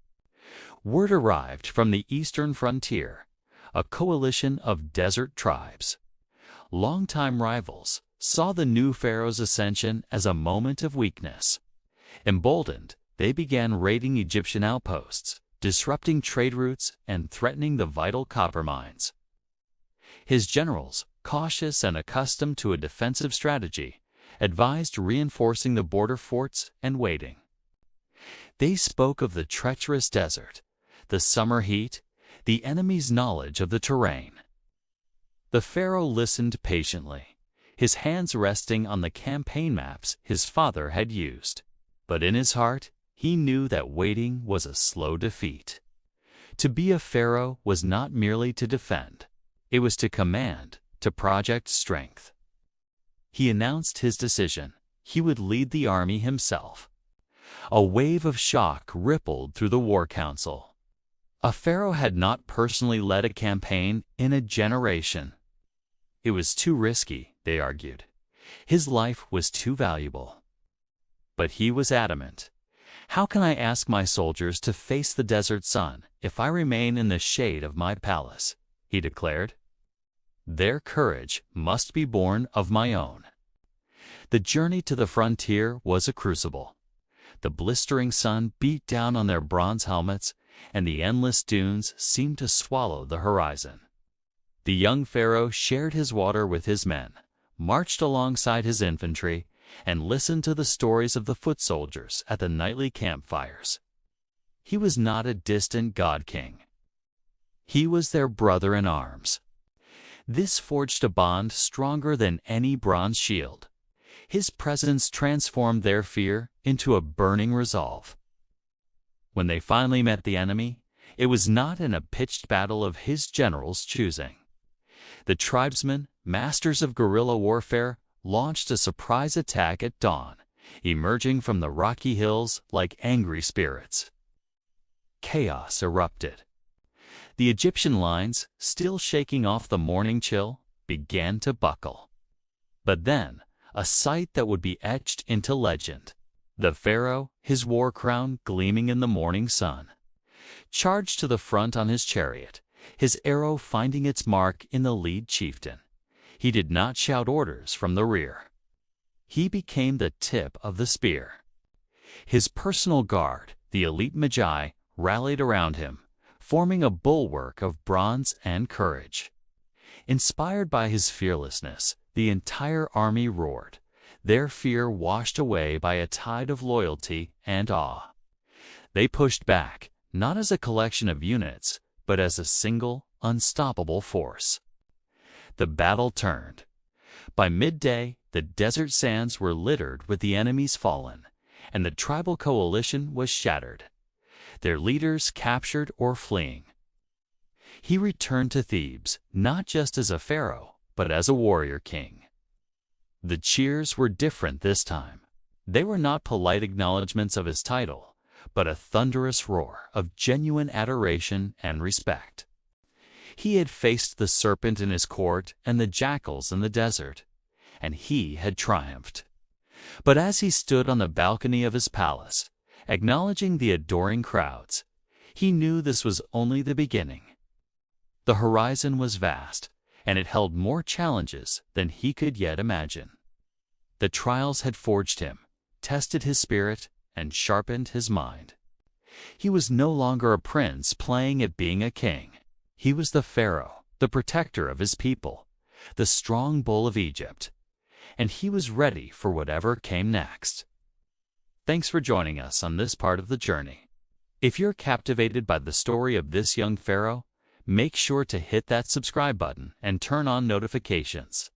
Word arrived from the eastern frontier, a coalition of desert tribes. Longtime rivals saw the new pharaoh's ascension as a moment of weakness. Emboldened, they began raiding Egyptian outposts, disrupting trade routes and threatening the vital copper mines. His generals, cautious and accustomed to a defensive strategy, advised reinforcing the border forts and waiting. They spoke of the treacherous desert, the summer heat, the enemy's knowledge of the terrain. The pharaoh listened patiently, his hands resting on the campaign maps his father had used. But in his heart, he knew that waiting was a slow defeat. To be a pharaoh was not merely to defend. It was to command, to project strength. He announced his decision. He would lead the army himself. A wave of shock rippled through the war council. A pharaoh had not personally led a campaign in a generation. It was too risky, they argued. His life was too valuable. But he was adamant. How can I ask my soldiers to face the desert sun if I remain in the shade of my palace? He declared. Their courage must be born of my own. The journey to the frontier was a crucible. The blistering sun beat down on their bronze helmets, and the endless dunes seemed to swallow the horizon. The young Pharaoh shared his water with his men, marched alongside his infantry, and listened to the stories of the foot soldiers at the nightly campfires. He was not a distant god-king. He was their brother in arms. This forged a bond stronger than any bronze shield. His presence transformed their fear into a burning resolve. When they finally met the enemy, it was not in a pitched battle of his generals' choosing. The tribesmen, masters of guerrilla warfare, launched a surprise attack at dawn, emerging from the rocky hills like angry spirits. Chaos erupted. The Egyptian lines, still shaking off the morning chill, began to buckle. But then, a sight that would be etched into legend. The Pharaoh, his war crown gleaming in the morning sun, charged to the front on his chariot, his arrow finding its mark in the lead chieftain. He did not shout orders from the rear. He became the tip of the spear. His personal guard, the elite magi, rallied around him, forming a bulwark of bronze and courage. Inspired by his fearlessness, the entire army roared, their fear washed away by a tide of loyalty and awe. They pushed back, not as a collection of units, but as a single, unstoppable force. The battle turned. By midday, the desert sands were littered with the enemy's fallen, and the tribal coalition was shattered, their leaders captured or fleeing. He returned to Thebes, not just as a pharaoh, but as a warrior king. The cheers were different this time. They were not polite acknowledgments of his title, but a thunderous roar of genuine adoration and respect. He had faced the serpent in his court and the jackals in the desert, and he had triumphed. But as he stood on the balcony of his palace, acknowledging the adoring crowds, he knew this was only the beginning. The horizon was vast, and it held more challenges than he could yet imagine. The trials had forged him, tested his spirit, and sharpened his mind. He was no longer a prince playing at being a king. He was the Pharaoh, the protector of his people, the strong bull of Egypt, and he was ready for whatever came next. Thanks for joining us on this part of the journey. If you're captivated by the story of this young pharaoh, make sure to hit that subscribe button and turn on notifications.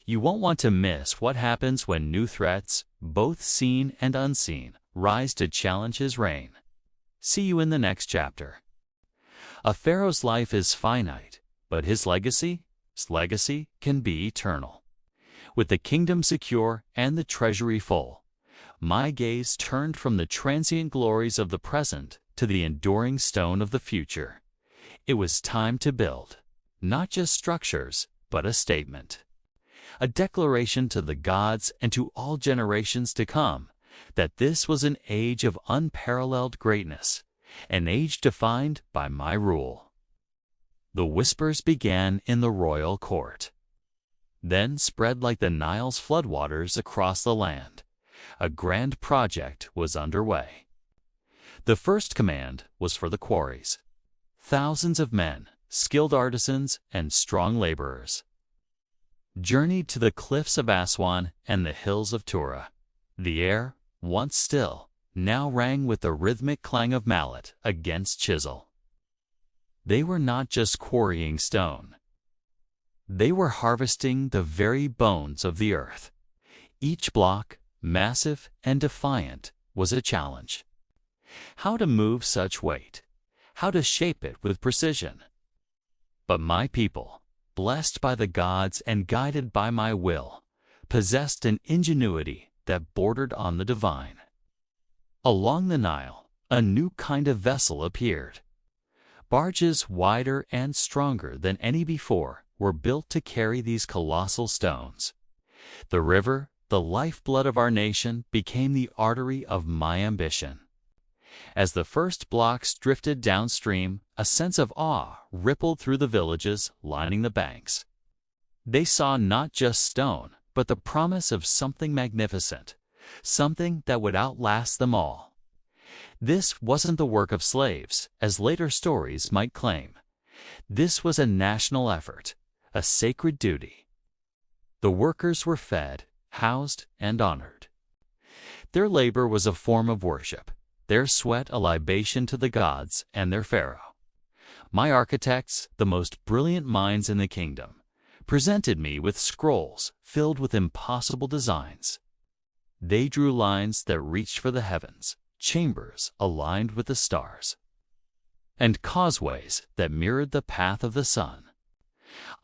You won't want to miss what happens when new threats, both seen and unseen, rise to challenge his reign. See you in the next chapter. A pharaoh's life is finite, but his legacy can be eternal. With the kingdom secure and the treasury full, my gaze turned from the transient glories of the present to the enduring stone of the future. It was time to build, not just structures, but a statement. A declaration to the gods and to all generations to come that this was an age of unparalleled greatness, an age defined by my rule. The whispers began in the royal court, then spread like the Nile's floodwaters across the land. A grand project was underway. The first command was for the quarries. Thousands of men, skilled artisans, and strong laborers journeyed to the cliffs of Aswan and the hills of Tura. The air, once still, now rang with the rhythmic clang of mallet against chisel. They were not just quarrying stone. They were harvesting the very bones of the earth. Each block, massive and defiant, was a challenge. How to move such weight, how to shape it with precision. But my people, blessed by the gods and guided by my will, possessed an ingenuity that bordered on the divine. Along the Nile, a new kind of vessel appeared. Barges wider and stronger than any before were built to carry these colossal stones. The river, the lifeblood of our nation, became the artery of my ambition. As the first blocks drifted downstream, a sense of awe rippled through the villages lining the banks. They saw not just stone, but the promise of something magnificent, something that would outlast them all. This wasn't the work of slaves, as later stories might claim. This was a national effort, a sacred duty. The workers were fed, housed, and honored. Their labor was a form of worship, their sweat a libation to the gods and their Pharaoh. My architects, the most brilliant minds in the kingdom, presented me with scrolls filled with impossible designs. They drew lines that reached for the heavens, chambers aligned with the stars, and causeways that mirrored the path of the sun.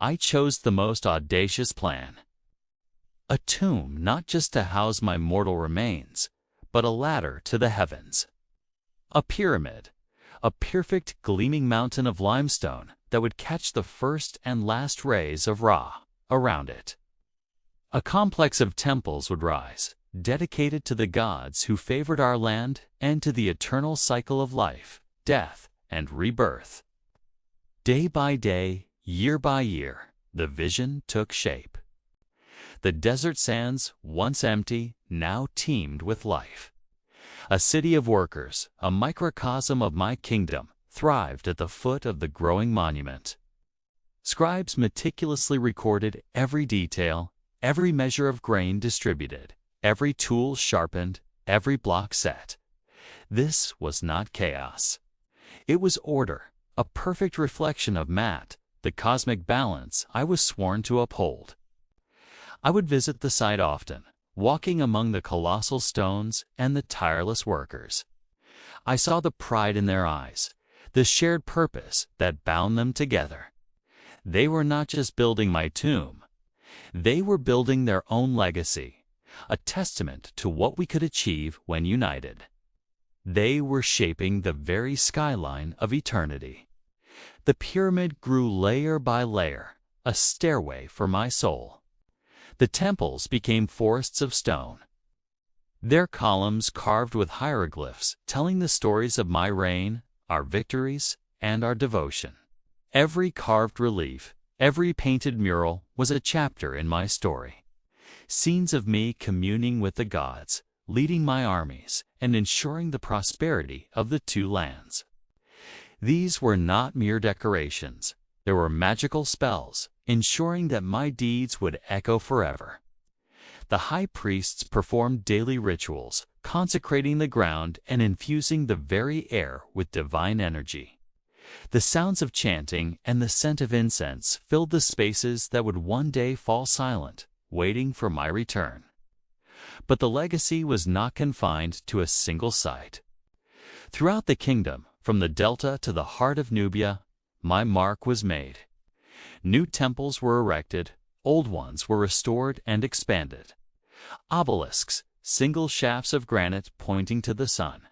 I chose the most audacious plan. A tomb not just to house my mortal remains, but a ladder to the heavens. A pyramid, a perfect gleaming mountain of limestone that would catch the first and last rays of Ra around it. A complex of temples would rise, dedicated to the gods who favored our land and to the eternal cycle of life, death, and rebirth. Day by day, year by year, the vision took shape. The desert sands, once empty, now teemed with life. A city of workers, a microcosm of my kingdom, thrived at the foot of the growing monument. Scribes meticulously recorded every detail, every measure of grain distributed, every tool sharpened, every block set. This was not chaos. It was order, a perfect reflection of Mat, the cosmic balance I was sworn to uphold. I would visit the site often, walking among the colossal stones and the tireless workers. I saw the pride in their eyes, the shared purpose that bound them together. They were not just building my tomb. They were building their own legacy, a testament to what we could achieve when united. They were shaping the very skyline of eternity. The pyramid grew layer by layer, a stairway for my soul. The temples became forests of stone, their columns carved with hieroglyphs telling the stories of my reign, our victories, and our devotion. Every carved relief, every painted mural was a chapter in my story. Scenes of me communing with the gods, leading my armies, and ensuring the prosperity of the two lands. These were not mere decorations. There were magical spells, ensuring that my deeds would echo forever. The high priests performed daily rituals, consecrating the ground and infusing the very air with divine energy. The sounds of chanting and the scent of incense filled the spaces that would one day fall silent, waiting for my return. But the legacy was not confined to a single site. Throughout the kingdom, from the delta to the heart of Nubia, my mark was made. New temples were erected, old ones were restored and expanded. Obelisks, single shafts of granite pointing to the sun,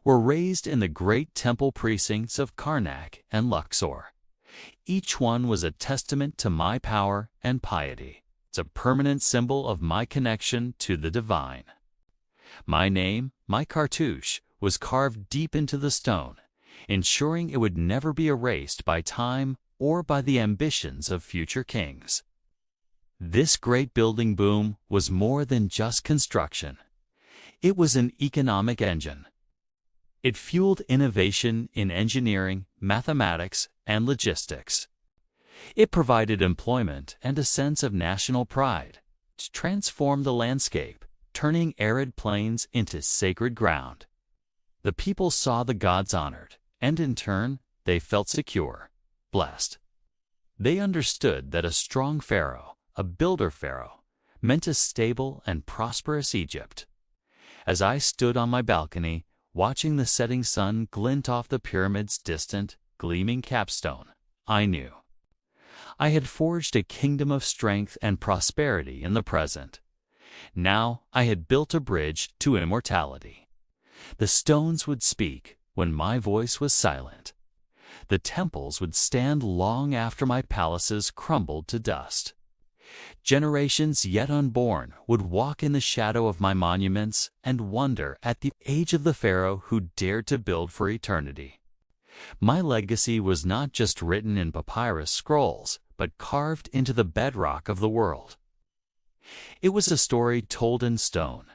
were raised in the great temple precincts of Karnak and Luxor. Each one was a testament to my power and piety. It's a permanent symbol of my connection to the divine. My name, my cartouche, was carved deep into the stone, ensuring it would never be erased by time or by the ambitions of future kings. This great building boom was more than just construction. It was an economic engine. It fueled innovation in engineering, mathematics, and logistics. It provided employment and a sense of national pride. It transformed the landscape, turning arid plains into sacred ground. The people saw the gods honored, and in turn, they felt secure, blessed. They understood that a strong Pharaoh, a builder Pharaoh, meant a stable and prosperous Egypt. As I stood on my balcony, watching the setting sun glint off the pyramid's distant, gleaming capstone, I knew I had forged a kingdom of strength and prosperity in the present. Now I had built a bridge to immortality. The stones would speak when my voice was silent. The temples would stand long after my palaces crumbled to dust. Generations yet unborn would walk in the shadow of my monuments and wonder at the age of the Pharaoh who dared to build for eternity. My legacy was not just written in papyrus scrolls, but carved into the bedrock of the world. It was a story told in stone,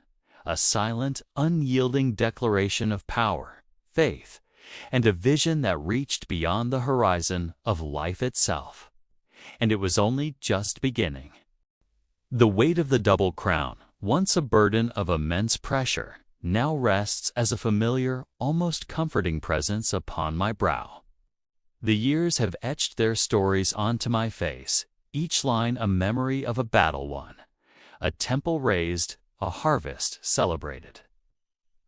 a silent, unyielding declaration of power, faith, and a vision that reached beyond the horizon of life itself. And it was only just beginning. The weight of the double crown, once a burden of immense pressure, now rests as a familiar, almost comforting presence upon my brow. The years have etched their stories onto my face, each line a memory of a battle won, a temple raised, a harvest celebrated.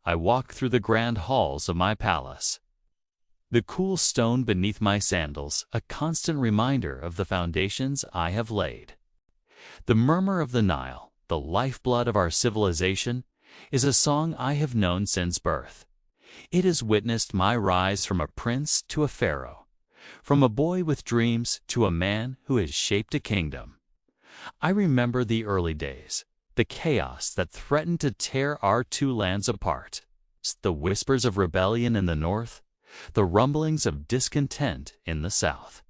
I walk through the grand halls of my palace. The cool stone beneath my sandals, a constant reminder of the foundations I have laid. The murmur of the Nile, the lifeblood of our civilization, is a song I have known since birth. It has witnessed my rise from a prince to a pharaoh, from a boy with dreams to a man who has shaped a kingdom. I remember the early days, the chaos that threatened to tear our two lands apart, the whispers of rebellion in the north, the rumblings of discontent in the south.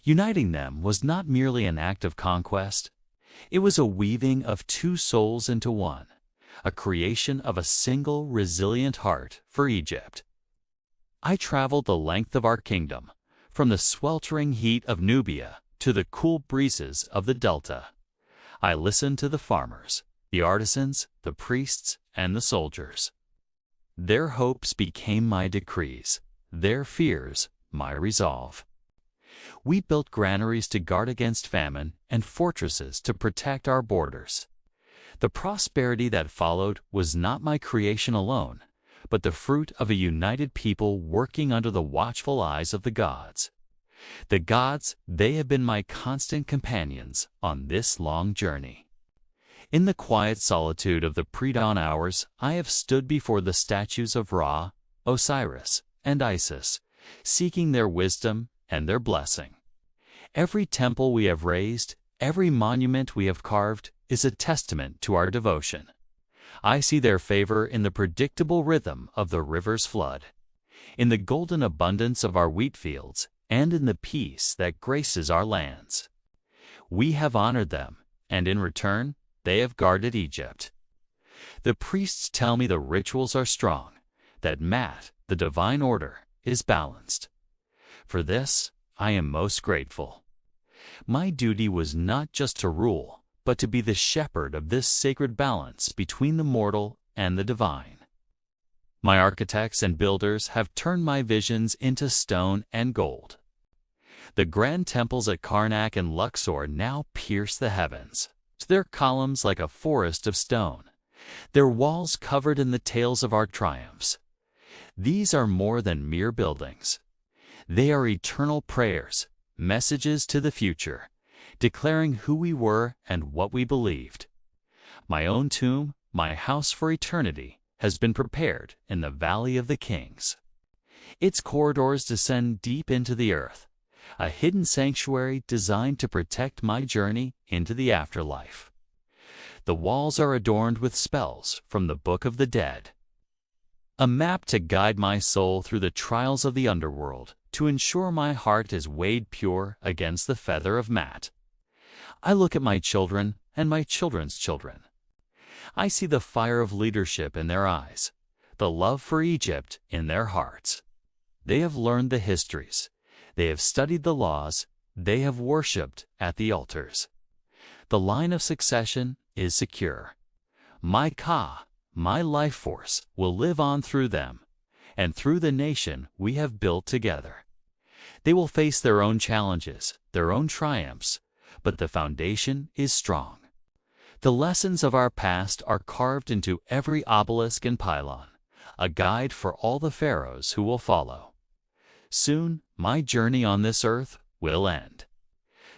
Uniting them was not merely an act of conquest. It was a weaving of two souls into one, a creation of a single resilient heart for Egypt. I traveled the length of our kingdom, from the sweltering heat of Nubia to the cool breezes of the Delta. I listened to the farmers, the artisans, the priests, and the soldiers. Their hopes became my decrees, their fears my resolve. We built granaries to guard against famine and fortresses to protect our borders. The prosperity that followed was not my creation alone, but the fruit of a united people working under the watchful eyes of the gods. The gods, they have been my constant companions on this long journey. In the quiet solitude of the pre-dawn hours, I have stood before the statues of Ra, Osiris, and Isis, seeking their wisdom and their blessing. Every temple we have raised, every monument we have carved, is a testament to our devotion. I see their favor in the predictable rhythm of the river's flood, in the golden abundance of our wheat fields, and in the peace that graces our lands. We have honored them, and in return, they have guarded Egypt. The priests tell me the rituals are strong, that Mat, the divine order, is balanced. For this, I am most grateful. My duty was not just to rule, but to be the shepherd of this sacred balance between the mortal and the divine. My architects and builders have turned my visions into stone and gold. The grand temples at Karnak and Luxor now pierce the heavens, their columns like a forest of stone, their walls covered in the tales of our triumphs. These are more than mere buildings. They are eternal prayers, messages to the future, declaring who we were and what we believed. My own tomb, my house for eternity, has been prepared in the Valley of the Kings. Its corridors descend deep into the earth, a hidden sanctuary designed to protect my journey into the afterlife. The walls are adorned with spells from the Book of the Dead, a map to guide my soul through the trials of the underworld, to ensure my heart is weighed pure against the feather of Mat. I look at my children and my children's children. I see the fire of leadership in their eyes, the love for Egypt in their hearts. They have learned the histories, they have studied the laws, they have worshipped at the altars. The line of succession is secure. My Ka, my life force, will live on through them, and through the nation we have built together. They will face their own challenges, their own triumphs, but the foundation is strong. The lessons of our past are carved into every obelisk and pylon, a guide for all the pharaohs who will follow. Soon, my journey on this earth will end.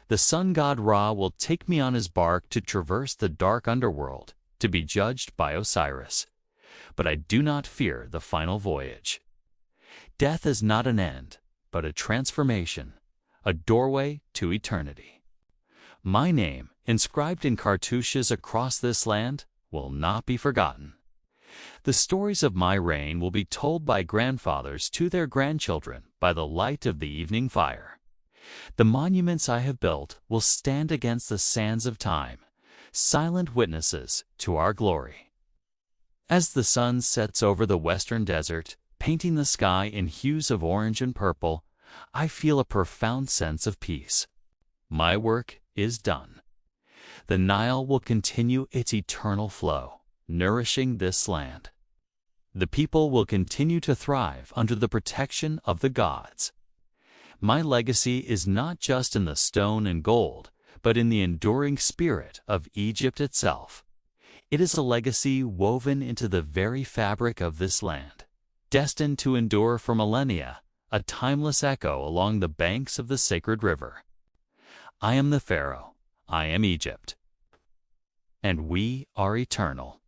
The sun god Ra will take me on his bark to traverse the dark underworld, to be judged by Osiris. But I do not fear the final voyage. Death is not an end, but a transformation, a doorway to eternity. My name, inscribed in cartouches across this land, will not be forgotten. The stories of my reign will be told by grandfathers to their grandchildren by the light of the evening fire. The monuments I have built will stand against the sands of time, silent witnesses to our glory. As the sun sets over the western desert, painting the sky in hues of orange and purple, I feel a profound sense of peace. My work is done. The Nile will continue its eternal flow, nourishing this land. The people will continue to thrive under the protection of the gods. My legacy is not just in the stone and gold, but in the enduring spirit of Egypt itself. It is a legacy woven into the very fabric of this land, destined to endure for millennia, a timeless echo along the banks of the sacred river. I am the Pharaoh, I am Egypt, and we are eternal.